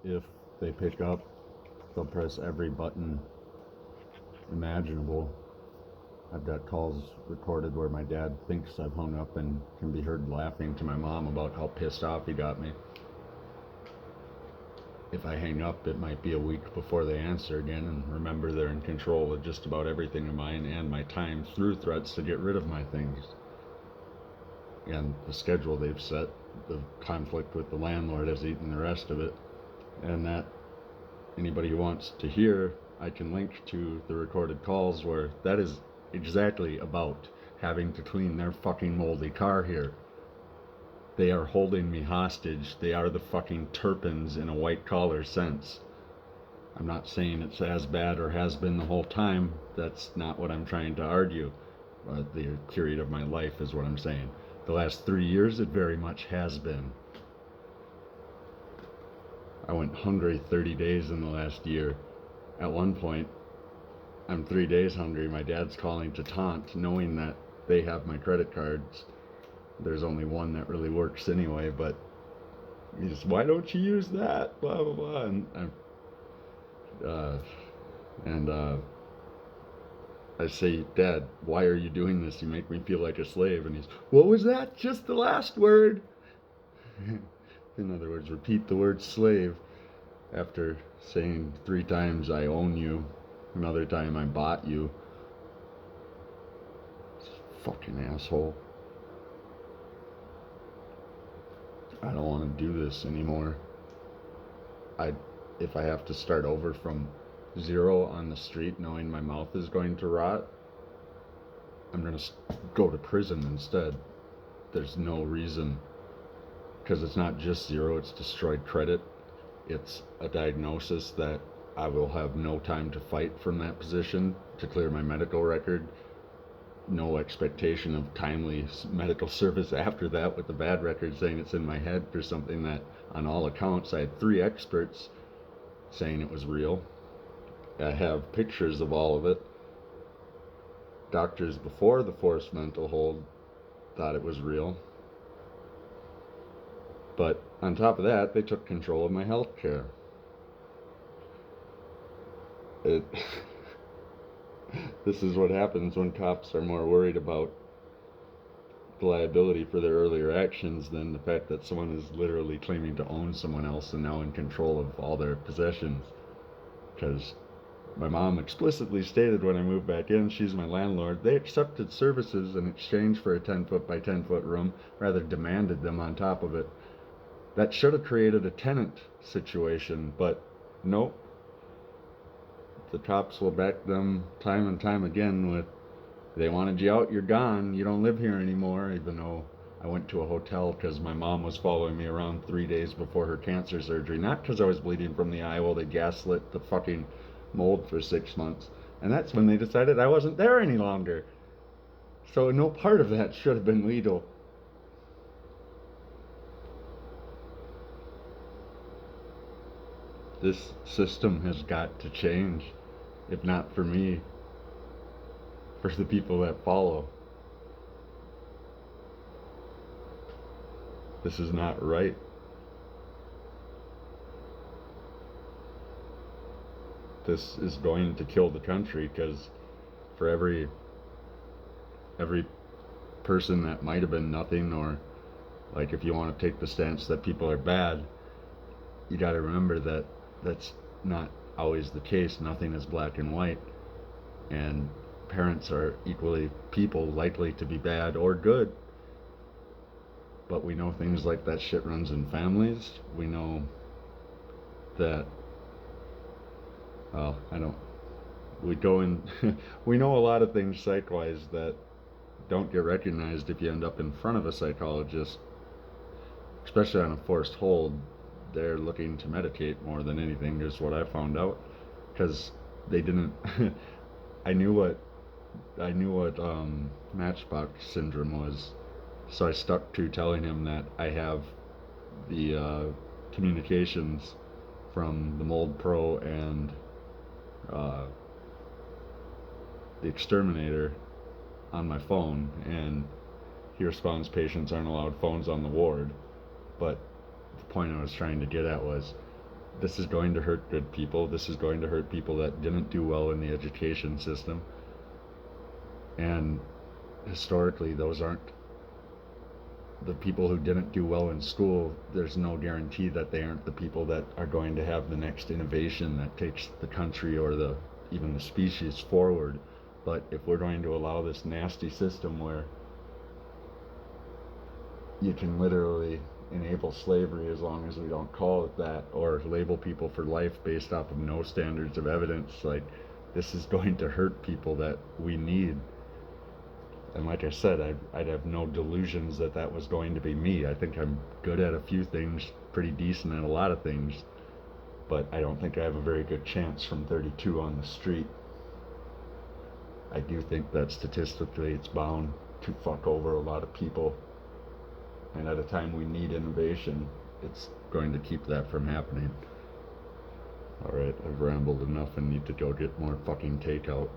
if they pick up, they'll press every button imaginable. I've got calls recorded where my dad thinks I've hung up and can be heard laughing to my mom about how pissed off he got me. If I hang up, it might be a week before they answer again, and remember they're in control of just about everything of mine and my time through threats to get rid of my things. And the schedule they've set, the conflict with the landlord has eaten the rest of it. And that anybody who wants to hear, I can link to the recorded calls where that is exactly about having to clean their fucking moldy car here. They are holding me hostage. They are the fucking Turpins in a white collar sense. I'm not saying it's as bad or has been the whole time. That's not what I'm trying to argue. The period of my life is what I'm saying. The last 3 years, it very much has been. I went hungry 30 days in the last year. At one point, I'm 3 days hungry. My dad's calling to taunt, knowing that they have my credit cards. There's only one that really works anyway, but he's, why don't you use that? Blah, blah, blah. And I say, Dad, why are you doing this? You make me feel like a slave. And he's, what was that? Just the last word. In other words, repeat the word slave after saying 3 times, I own you. Another time, I bought you. Fucking asshole. I don't want to do this anymore. If I have to start over from 0 on the street knowing my mouth is going to rot, I'm going to go to prison instead. There's no reason. Because it's not just 0, it's destroyed credit. It's a diagnosis that I will have no time to fight from that position to clear my medical record. No expectation of timely medical service after that, with the bad record saying it's in my head for something that, on all accounts, I had 3 experts saying it was real. I have pictures of all of it. Doctors before the forced mental hold thought it was real. But on top of that, they took control of my health care. This is what happens when cops are more worried about the liability for their earlier actions than the fact that someone is literally claiming to own someone else and now in control of all their possessions. Because my mom explicitly stated when I moved back in, she's my landlord, they accepted services in exchange for a 10-foot by 10-foot room, rather demanded them on top of it. That should have created a tenant situation, but nope. The cops will back them time and time again with, they wanted you out, you're gone, you don't live here anymore, even though I went to a hotel because my mom was following me around 3 days before her cancer surgery. Not because I was bleeding from the eye. Well, they gaslit the fucking mold for 6 months. And that's when they decided I wasn't there any longer. So no part of that should have been legal. This system has got to change. If not for me, for the people that follow. This is not right. This is going to kill the country, because for every person that might have been nothing, or like if you want to take the stance that people are bad, you got to remember that that's not always the case. Nothing is black and white, and parents are equally people, likely to be bad or good. But we know things like that shit runs in families. We know that, well, we go in, we know a lot of things psych-wise that don't get recognized if you end up in front of a psychologist, especially on a forced hold. They're looking to medicate more than anything, is what I found out, because they didn't. I knew what Matchbox syndrome was, so I stuck to telling him that I have the communications from the Mold Pro and the Exterminator on my phone, and he responds, patients aren't allowed phones on the ward. But the point I was trying to get at was, this is going to hurt good people. This is going to hurt people that didn't do well in the education system. And historically, those aren't the people who didn't do well in school. There's no guarantee that they aren't the people that are going to have the next innovation that takes the country or even the species forward. But if we're going to allow this nasty system where you can literally enable slavery, as long as we don't call it that, or label people for life based off of no standards of evidence, like, this is going to hurt people that we need. And like I said, I'd have no delusions that that was going to be me. I think I'm good at a few things, pretty decent at a lot of things, but I don't think I have a very good chance from 32 on the street. I do think that statistically it's bound to fuck over a lot of people, and at a time we need innovation, it's going to keep that from happening. Alright, I've rambled enough and need to go get more fucking takeout.